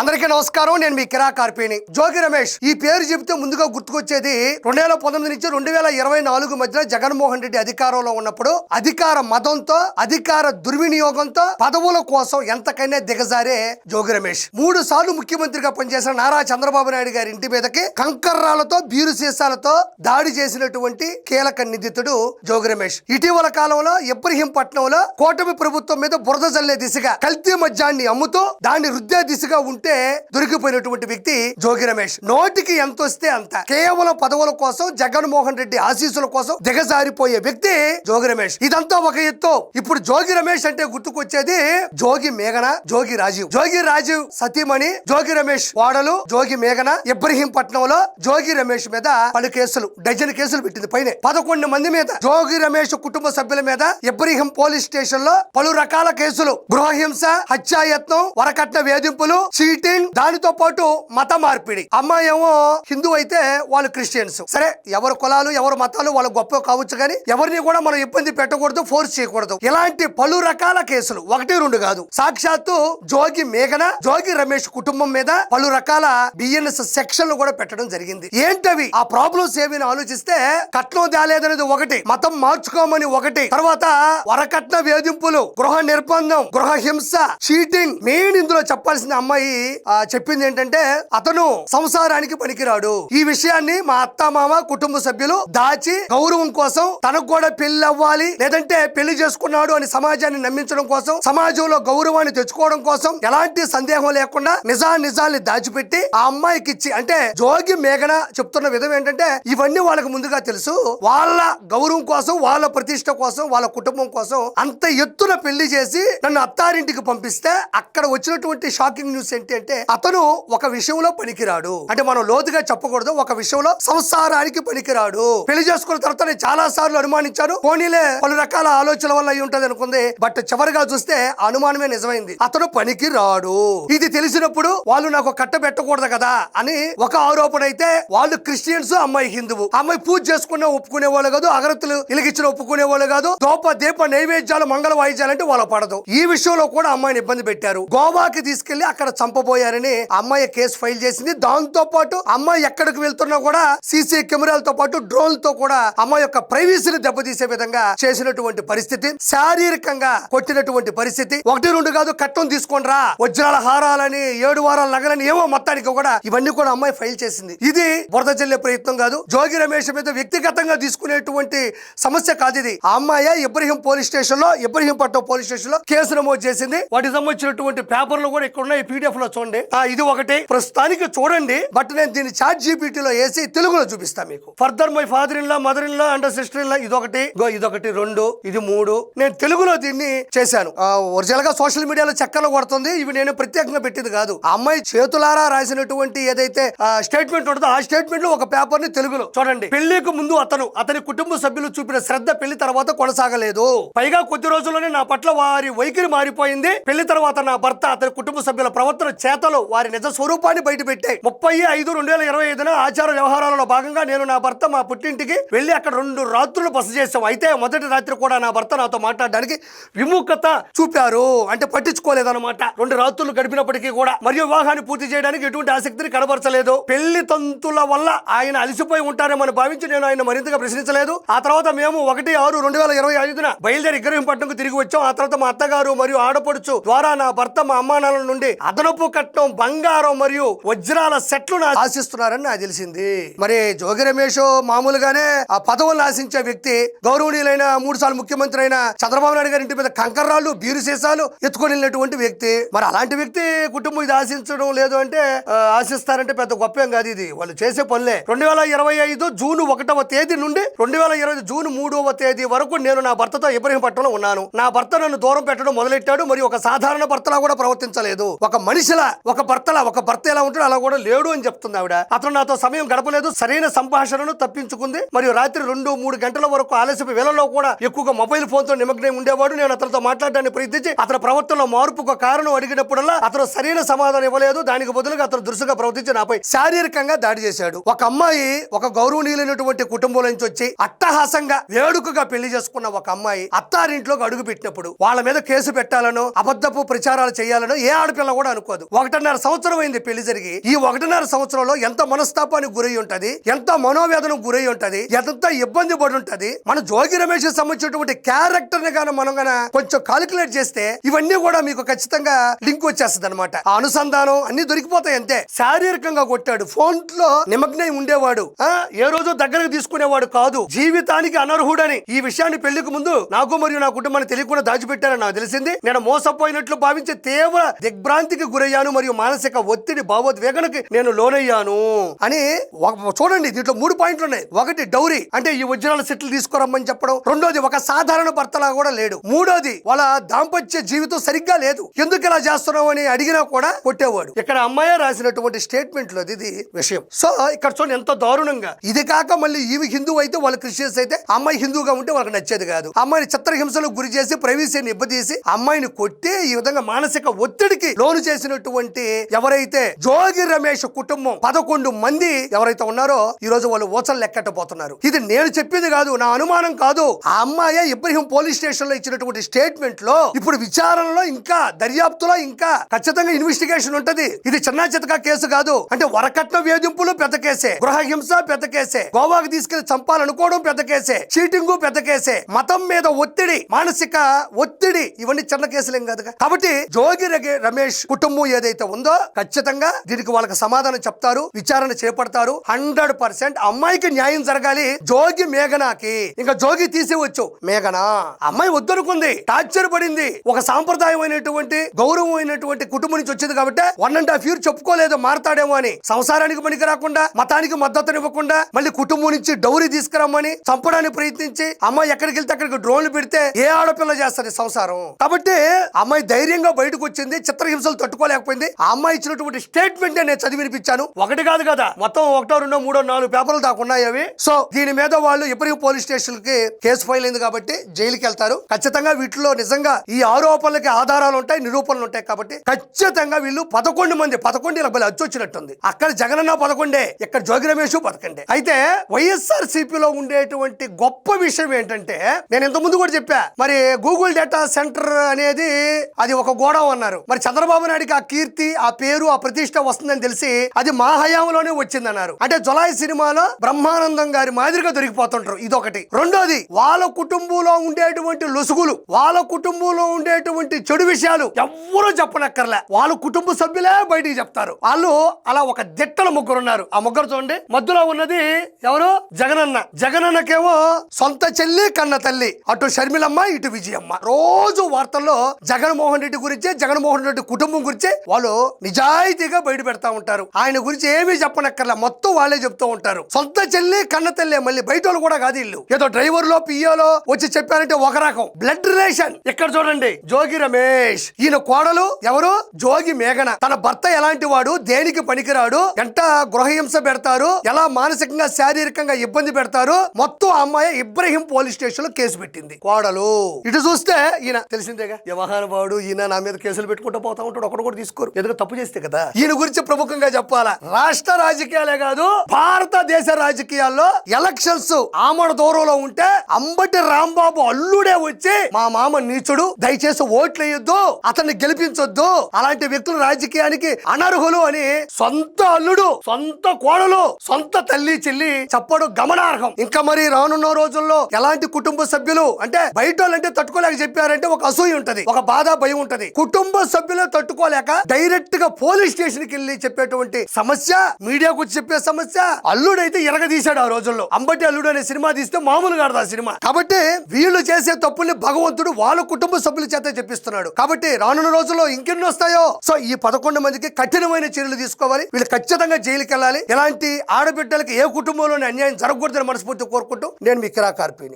అందరికీ నమస్కారం. నేను మీ కిరా కార్పేని. జోగి రమేష్ ఈ పేరు చెబితే ముందుగా గుర్తుకొచ్చేది 2019 నుంచి 2024 మధ్యలో జగన్మోహన్ రెడ్డి అధికారంలో ఉన్నప్పుడు అధికార మదంతో అధికార దుర్వినియోగంతో పదవుల కోసం ఎంతకైనా దిగజారే జోగి రమేష్ 3 సార్లు ముఖ్యమంత్రిగా పనిచేసిన నారా చంద్రబాబు నాయుడు గారి ఇంటి మీదకి కంకర్రాలతో బీరు సీసాలతో దాడి చేసినటువంటి కీలక నిందితుడు జోగి రమేష్. ఇటీవల కాలంలో ఇబ్రహీంపట్నంలో కూటమి ప్రభుత్వం మీద బురద జల్లే దిశగా కల్తీ మద్యాన్ని అమ్ముతూ దాన్ని రుద్దే దిశగా దొరికిపోయినటువంటి వ్యక్తి జోగి రమేష్. నోటికి ఎంత వస్తే అంత కేవలం పదవుల కోసం జగన్మోహన్ రెడ్డి ఆశీస్సుల కోసం దిగజారిపోయే వ్యక్తి జోగి రమేష్. ఇదంతా ఒక ఎత్తు. ఇప్పుడు జోగి రమేష్ అంటే గుర్తుకొచ్చేది జోగి మేఘన, జోగి రాజీవ్ సతీమణి జోగి రమేష్ వాడలు జోగి మేఘన ఇబ్రహీంపట్నంలో జోగి రమేష్ మీద పలు కేసులు, డజన్ కేసులు పెట్టింది. పైన 11 మంది మీద జోగి రమేష్ కుటుంబ సభ్యుల మీద ఇబ్రహీం పోలీస్ స్టేషన్ లో పలు రకాల కేసులు, గృహహింస, హత్యాయత్నం, వరకట్న వేధింపులు, చీటింగ్, దానితో పాటు మత మార్పిడి. అమ్మాయి ఏమో హిందూ అయితే వాళ్ళు క్రిస్టియన్స్. సరే, ఎవరు కులాలు ఎవరు మతాలు వాళ్ళు గొప్ప కావచ్చు, కానీ ఎవరిని కూడా మనం ఇబ్బంది పెట్టకూడదు, ఫోర్స్ చేయకూడదు. ఇలాంటి పలు రకాల కేసులు 1-2 కాదు, సాక్షాత్తు జోగి మేఘన జోగి రమేష్ కుటుంబం మీద పలు రకాల బిఎన్ఎస్ సెక్షన్లు కూడా పెట్టడం జరిగింది. ఏంటవి ఆ ప్రాబ్లమ్స్ ఏమైనా ఆలోచిస్తే, కట్నం తేలేదనేది ఒకటి, మతం మార్చుకోమని ఒకటి, తర్వాత వరకట్న వేధింపులు, గృహ నిర్బంధం, గృహ హింస, చీటింగ్. మెయిన్ ఇందులో చెప్పాల్సిన అమ్మాయి చెప్పింది ఏంటంటే అతను సంసారానికి పనికిరాడు. ఈ విషయాన్ని మా అత్త మామ కుటుంబ సభ్యులు దాచి గౌరవం కోసం, తనకు కూడా పెళ్లి అవ్వాలి లేదంటే పెళ్లి చేసుకున్నాడు అని సమాజాన్ని నమ్మించడం కోసం, సమాజంలో గౌరవాన్ని తెచ్చుకోవడం కోసం ఎలాంటి సందేహం లేకుండా నిజాల్ని దాచిపెట్టి ఆ అమ్మాయికి ఇచ్చి, అంటే జోగి మేఘన చెప్తున్న విధం ఏంటంటే ఇవన్నీ వాళ్ళకి ముందుగా తెలుసు. వాళ్ళ గౌరవం కోసం, వాళ్ళ ప్రతిష్ట కోసం, వాళ్ళ కుటుంబం కోసం అంత ఎత్తున పెళ్లి చేసి నన్ను అత్తారింటికి పంపిస్తే అక్కడ వచ్చినటువంటి షాకింగ్ న్యూస్ ఏంటి అంటే అతను ఒక విషయంలో పనికిరాడు. అంటే మనం లోతుగా చెప్పకూడదు, ఒక విషయంలో సంసారానికి పనికిరాడు. పెళ్లి చేసుకున్న తర్వాత నేను చాలా సార్లు అనుమానించాను, పోనీలే పలు రకాల ఆలోచనల వల్ల అయి ఉంటది అనుకుంది. బట్ చివరిగా చూస్తే అనుమానమే నిజమైంది, అతను పనికి రాడు. ఇది తెలిసినప్పుడు వాళ్ళు నాకు కట్ట పెట్టకూడదు కదా అని ఒక ఆరోపణ అయితే, వాళ్ళు క్రిస్టియన్స్, అమ్మాయి హిందువు. అమ్మాయి పూజ చేసుకున్న ఒప్పుకునే వాళ్ళు కాదు, అగరత్తులు వెలిగించిన ఒప్పుకునే వాళ్ళు కాదు, దీప నైవేద్యాలు మంగళ వాయిద్యాలంటే వాళ్ళ పడదు. ఈ విషయంలో కూడా అమ్మాయిని ఇబ్బంది పెట్టారు. గోవాకి తీసుకెళ్లి అక్కడ చంపబోయారని అమ్మాయి కేసు ఫైల్ చేసింది. దాంతో పాటు అమ్మాయి ఎక్కడికి వెళ్తున్నా కూడా సీసీ కెమెరాలతో పాటు డ్రోన్లతో కూడా అమ్మాయి యొక్క ప్రైవసీని దెబ్బతీసే విధంగా చేసినటువంటి పరిస్థితి, శారీరకంగా కొట్టినటువంటి పరిస్థితి. 1-2 కాదు, కట్టం తీసుకొనిరా, వజ్రాల హారాలని, 7 వారాల నగలని, ఏమో మొత్తానికి కూడా ఇవన్నీ కూడా అమ్మాయి ఫైల్ చేసింది. ఇది బురద జల్లే ప్రయత్నం కాదు, జోగి రమేష్ మీద వ్యక్తిగతంగా తీసుకునేటువంటి సమస్య కాదు ఇది. ఆ అమ్మాయి ఇబ్రహీంపట్నం పోలీస్ స్టేషన్ లో కేసు నమోదు చేసింది. వాటికి సంబంధించినటువంటి పేపర్లు కూడా ఇక్కడ ఉన్నాయి, పీడిఎఫ్ లో చూడండి. ఇది ఒకటి ప్రస్తుతానికి చూడండి, బట్ నేను దీన్ని చాట్ జీపీటీ లో వేసి తెలుగులో చూపిస్తా మీకు. Further my father in law, mother in law and sister in law, ఇదొకటి 2, ఇది 3. నేను తెలుగులో దీన్ని చేశాను. ఒరిజినల్ గా సోషల్ మీడియాలో చక్కర్లు కొడుతుంది, ఇవి నేను ప్రత్యేకంగా పెట్టింది కాదు. ఆ అమ్మాయి చేతులారా రాసినటువంటి ఏదైతే స్టేట్మెంట్ ఉంటుందో ఆ స్టేట్మెంట్ లో ఒక పేపర్ ని తెలుగులో చూడండి. పెళ్లికి ముందు అతని కుటుంబ సభ్యులు చూపిన శ్రద్ధ పెళ్లి తర్వాత కొనసాగలేదు. పైగా కొద్ది రోజుల్లోనే నా పట్ల వారి వైఖరి మారిపోయింది. పెళ్లి తర్వాత నా భర్త అతని కుటుంబ సభ్యుల ప్రవర్తన చేతలు వారి నిజ స్వరూపాన్ని బయటపెట్టాయి. 30/5/2025 ఆచార వ్యవహారాలలో భాగంగా నేను నా భర్త మా పుట్టింటికి వెళ్లి అక్కడ 2 రాత్రులు బస చేశాం. అయితే మొదటి రాత్రి కూడా నా భర్త నాతో మాట్లాడడానికి విముఖత చూపారు, అంటే పట్టించుకోలేదన్నమాట. 2 రాత్రులు గడిపినప్పటికీ కూడా మరియు వివాహాన్ని పూర్తి చేయడానికి ఎటువంటి ఆసక్తిని కనబరచలేదు. పెళ్లి తంతుల వల్ల ఆయన అలసిపోయి ఉంటారేమని భావించి నేను ఆయన మరింతగా ప్రశ్నించలేదు. ఆ తర్వాత మేము 1/6/2025 బయలుదేరి ఇబ్రహీంపట్నంకు తిరిగి వచ్చాం. ఆ తర్వాత మా అత్తగారు మరియు ఆడపడుచు ద్వారా నా భర్త మా అమ్మానాన్నల నుండి అదనపు కట్నం, బంగారం మరియు వజ్రాల సెట్లు ఆశిస్తున్నారని నాకు తెలిసింది. మరి జోగి రమేష్ మామూలుగానే ఆ పదవులను ఆశించే వ్యక్తి, గౌరవనీయులైన 3 సార్లు ముఖ్యమంత్రి అయిన చంద్రబాబు నాయుడు గారి ఇంటి మీద కంకర్రాళ్ళు, బీరు సీసాలు ఎత్తుకొని వెళ్ళినటువంటి వ్యక్తి. మరి అలాంటి వ్యక్తి కుటుంబం ఇది ఆశించడం లేదు అంటే, ఆశిస్తారంటే పెద్ద గొప్పేం కాదు, ఇది వాళ్ళు చేసే పనులే. 2025 జూన్ 1వ తేదీ నుండి 2020 జూన్ 3వ తేదీ వరకు నేను నా భర్తతో ఇబ్రహీంపట్నంలో ఉన్నాను. నా భర్త నన్ను దూరం పెట్టడం మొదలెట్టాడు, మరియు ఒక సాధారణ భర్తలా కూడా ప్రవర్తించలేదు. ఒక మనిషిలా, ఒక భర్త ఎలా ఉంటాడో అలా కూడా లేడు అని చెప్తుంది ఆవిడ. అతను నాతో సమయం గడపలేదు, సరైన సంభాషణను తప్పించుకుంది, మరియు రాత్రి 2-3 గంటల వరకు ఆలస్యపు వేళల్లో కూడా ఎక్కువగా మొబైల్ ఫోన్ తో నిమగ్నం ఉండేవాడు. నేను అతనితో మాట్లాడడానికి ప్రయత్నించి అతని ప్రవర్తనలో మార్పుకు కారణం అడిగినప్పుడల్లా అతను సరైన సమాధానం ఇవ్వలేదు. దానికి బదులుగా అతను దురుసుగా ప్రవర్తించి నాపై శారీరకంగా దాడి చేశాడు. ఒక అమ్మాయి ఒక గౌరవనీయులైనటువంటి కుటుంబం నుంచి వచ్చి అట్టహాసంగా వేడుకగా పెళ్లి చేసుకున్న ఒక అమ్మాయి అత్తారింట్లోకి అడుగు పెట్టినప్పుడు వాళ్ళ మీద కేసు పెట్టాలనో అబద్ధపు ప్రచారాలు చేయాలనో ఏ ఆడపిల్ల కూడా అనుకోదు. 1.5 సంవత్సరం అయింది పెళ్లి జరిగి. ఈ 1.5 సంవత్సరంలో ఎంత మనస్తాపానికి గురై ఉంటది, ఎంత మనోవేదనకు గురై ఉంటది, ఎంత ఇబ్బంది పడి ఉంటది. మన జోగి రమేష్ సంబంధించినటువంటి క్యారెక్టర్ ని గానీ మనం గాన కొంచెం కాలిక్యులేట్ చేస్తే ఇవన్నీ కూడా మీకు ఖచ్చితంగా లింక్ వచ్చేస్తుంది అనమాట. ఆ అనుసంధానం అన్ని దొరికిపోతాయి అంతే. శారీరకంగా కొట్టాడు, ఫోన్ లో నిమగ్నై ఉండేవాడు, ఏ రోజు దగ్గరకు తీసుకునేవాడు కాదు, జీవితానికి అనర్హుడని ఈ విషయాన్ని పెళ్లికి ముందు నాకు మరియు నా కుటుంబాన్ని తెలియకుండా దాచిపెట్టారని నాకు తెలిసింది. నేను మోసపోయినట్లు భావించి తీవ్ర దిగ్భ్రాంతికి గురయ్యాను మరియు మానసిక ఒత్తిడి భావోద్వేగనకి నేను లోనయ్యాను అని. చూడండి, దీంట్లో 3 పాయింట్లు ఉన్నాయి. ఒకటి డౌరీ, అంటే ఈ ఒరిజినల్ సెట్లు తీసుకురమ్మని చెప్పడం. రెండోది ఒక సాధారణ భర్తలా కూడా లేడు. మూడోది వాళ్ళ దాంపత్య జీవితం సరిగ్గా లేదు, ఎందుకు ఇలా చేస్తున్నావు అని అడిగినా కూడా కొట్టేవాడు. ఇక్కడ అమ్మాయి రాసినటువంటి స్టేట్మెంట్ లో ఇది విషయం. సో ఇక్కడ చూడండి ఎంత దారుణంగా. ఇది కాక మళ్ళీ ఈవి హిందూ అయితే వాళ్ళు క్రిస్టియన్స్ అయితే, అమ్మాయి హిందూగా ఉంటే వాళ్ళకి నచ్చేది కాదు. అమ్మాయిని చిత్రహింసలకు గురి చేసి ప్రైవసీని ఇబ్బదీసి అమ్మాయిని కొట్టి ఈ విధంగా మానసిక ఒత్తిడికి లోను చేసినటువంటి ఎవరైతే జోగి రమేష్ కుటుంబం 11 మంది ఎవరైతే ఉన్నారో ఈ రోజు వాళ్ళు ఓచలు లెక్కట్టబోతున్నారు. ఇది నేను చెప్పింది కాదు, నా అనుమానం కాదు. ఆ అమ్మాయి ఇబ్రహీం పోలీస్ స్టేషన్ లో ఇచ్చినటువంటి స్టేట్మెంట్ లో ఇప్పుడు విచారణలో ఇంకా దర్యాప్తులో ఇంకా ఖచ్చితంగా ఇన్వెస్టిగేషన్ ఉంటది. ఇది చిన్న చితక కేసు కాదు. అంటే వరకట్న వేధింపులు పెద్ద కేసే, గృహహింస పెద్ద కేసే, గోవాకి తీసుకెళ్లి చంపాలనుకోవడం పెద్ద కేసే, చీటింగ్ పెద్ద కేసే, మతం మీద ఒత్తిడి, మానసిక ఒత్తిడి, ఇవన్నీ చిన్న కేసులేం కాదుగా. కాబట్టి జోగి రమేష్ కుటుంబం ఏదైతే ఉందో ఖచ్చితంగా దీనికి వాళ్ళకి సమాధానం చెప్తారు, విచారణ చేపడతారు. 100% అమ్మాయికి న్యాయం జరగాలి. జోగి మేఘనాకి ఇంకా జోగి తీసేవచ్చు. మేఘనా అమ్మాయి వద్దనుకుంది, టార్చర్ పడింది, ఒక సాంప్రదాయమైనటువంటి గౌరవమైనటువంటి కుటుంబం నుంచి వచ్చింది కాబట్టి 1.5 years చెప్పుకోలేదు మారతాడేమో అని. సంసారానికి పనికి రాకుండా, మతానికి మద్దతునివ్వకుండా, మళ్ళీ కుటుంబం నుంచి డౌరీ తీసుకురమ్మని చంపడానికి ప్రయత్నించి అమ్మాయి ఎక్కడికి వెళ్తే అక్కడికి డ్రోన్లు పెడితే ఏ ఆడపిల్ల చేస్తుంది సంసారం. కాబట్టి అమ్మాయి ధైర్యంగా బయటకు వచ్చింది, చిత్రహింసలు తట్టుకోలేకపోయింది. ఆ అమ్మాయి ఇచ్చినటువంటి స్టేట్మెంట్ నేను చదివి వినిపించాను. ఒకటి కాదు కదా, మొత్తం 1, 2, 3, 4 పేపర్లు దాకా ఉన్నాయి అవి. సో దీని మీద వాళ్ళు ఇబ్రహీం పోలీస్ స్టేషన్ కి కేసు ఫైల్ అయింది కాబట్టి జైలుకి వెళ్తారు. ఖచ్చితంగా వీటిలో నిజంగా ఈ ఆరోపణలకి ఆధారాలు ఉంటాయి, నిరూపణలు ఉంటాయి. కాబట్టి ఖచ్చితంగా వీళ్ళు 11 మంది, 11 ఇలా బలి అచ్చొచ్చినట్టుంది. అక్కడ జగనన్న 11, ఇక్కడ జోగి రమేష్ 11. అయితే వైఎస్ఆర్ సిపిలో ఉండేటువంటి గొప్ప విషయం ఏంటంటే, నేను ఇంత ముందు కూడా చెప్పా, మరి గూగుల్ డేటా సెంటర్ అనేది అది ఒక గోడౌన్ అన్నారు. మరి చంద్రబాబు నాయుడికి ఆ కీర్తి, ఆ పేరు, ఆ ప్రతిష్ట వస్తుందని తెలిసి అది మా హయాంలోనే వచ్చిందన్నారు. అంటే జులై సినిమాలో బ్రహ్మానందం గారి మాదిరిగా దొరికిపోతుంటారు. ఇదొకటి. రెండోది, వాళ్ళ కుటుంబంలో ఉండేటువంటి లొసుగులు, వాళ్ళ కుటుంబంలో ఉండేటువంటి చెడు విషయాలు ఎవ్వరూ చెప్పనక్కర్లే, వాళ్ళ కుటుంబ సభ్యులే బయటికి చెప్తారు. వాళ్ళు అలా ఒక దిట్టల ముగ్గురు ఉన్నారు. ఆ ముగ్గురు చూడండి, మధ్యలో ఉన్నది ఎవరు? జగనన్న. జగనన్నకేమో సొంత చెల్లి కన్న తల్లి, అటు షర్మిలమ్మ, ఇటు విజయమ్మ. రోజు వార్తల్లో జగన్మోహన్ రెడ్డి గురించి, జగన్మోహన్ రెడ్డి కుటుంబం గురించి వాళ్ళు నిజాయితీగా బయట పెడతా ఉంటారు. ఆయన గురించి ఏమీ చెప్పనక్కర్లే, మొత్తం వాళ్ళే చెప్తూ ఉంటారు. సొంత చెల్లి కన్న తల్లి, మళ్ళీ బయట వాళ్ళు కూడా కాదు. ఇల్లు ఏదో డ్రైవర్లో పియోలో వచ్చి చెప్పారంటే ఒక రకం బ్లడ్ రిలేషన్. ఇక్కడ చూడండి, జోగి రమేష్, ఈయన కోడలు ఎవరు? జోగి మేఘన. తన భర్త ఎలాంటి వాడు, దేనికి పనికిరాడు, ఎంత గృహహింస పెడతారు, ఎలా మానసికంగా శారీరకంగా ఇబ్బంది పెడతారు, మొత్తం అమ్మాయి ఇబ్రహీం పోలీస్ స్టేషన్ లో కేసు పెట్టింది కోడలు. ఇటు చూస్తే ఈయన తెలిసిందేగా, వ్యవహార వాడు, ఈయన నా మీద కేసులు పెట్టుకుంటూ పోతా ఉంటాడు, ఒకడు కూడా తీసుకోరు, ఎందుకు తప్పు చేస్తే కదా. ఈయన గురించి ప్రముఖంగా చెప్పాలా, రాష్ట్ర రాజకీయాలే కాదు భారతదేశ రాజకీయాల్లో ఎలక్షన్స్ ఆమడ దూరంలో ఉంటే అంబటి రాంబాబు అల్లుడే వచ్చి మా మామ నీచుడు, దయచేసి ఓట్లు వేయొద్దు, అతన్ని గెలిపించొద్దు, అలాంటి వ్యక్తులు రాజకీయానికి అనర్హులు అని సొంత అల్లుడు, సొంత కోడలు, సొంత తల్లి చెల్లి చెప్పడం గమనార్హం. ఇంకా మరి రానున్న రోజుల్లో ఎలాంటి కుటుంబ సభ్యులు అంటే బయట వాళ్ళంటే తట్టుకోలేక చెప్పారంటే ఒక అసూయ ఉంటది, ఒక బాధ, భయం ఉంటది. కుటుంబ సభ్యులు తట్టుకోలేక డైరెక్ట్ గా పోలీస్ స్టేషన్ కి వెళ్ళి చెప్పేటువంటి సమస్య, మీడియాకు చెప్పే సమస్య. అల్లుడైతే ఎరగదీశాడు ఆ రోజుల్లో. అంబటి అల్లుడు అనే సినిమా తీస్తే మామూలుగా ఆడదు ఆ సినిమా. కాబట్టి వీళ్ళు చేసే తప్పుల్ని భగవంతుడు వాళ్ళ కుటుంబ సభ్యుల చేత చెప్పిస్తున్నాడు. కాబట్టి రానున్న రోజుల్లో ఇంకెన్ని వస్తాయో. సో ఈ 11 మందికి కఠినమైన చర్యలు తీసుకోవాలి. వీళ్ళు ఖచ్చితంగా జైలుకి వెళ్ళాలి. ఇలాంటి ఆడబిడ్డలకి ఏ కుటుంబంలోని అన్యాయం జరగకూడదని మనస్ఫూర్తి కోరుకుంటూ నేను మీ కిరా కార్పీని.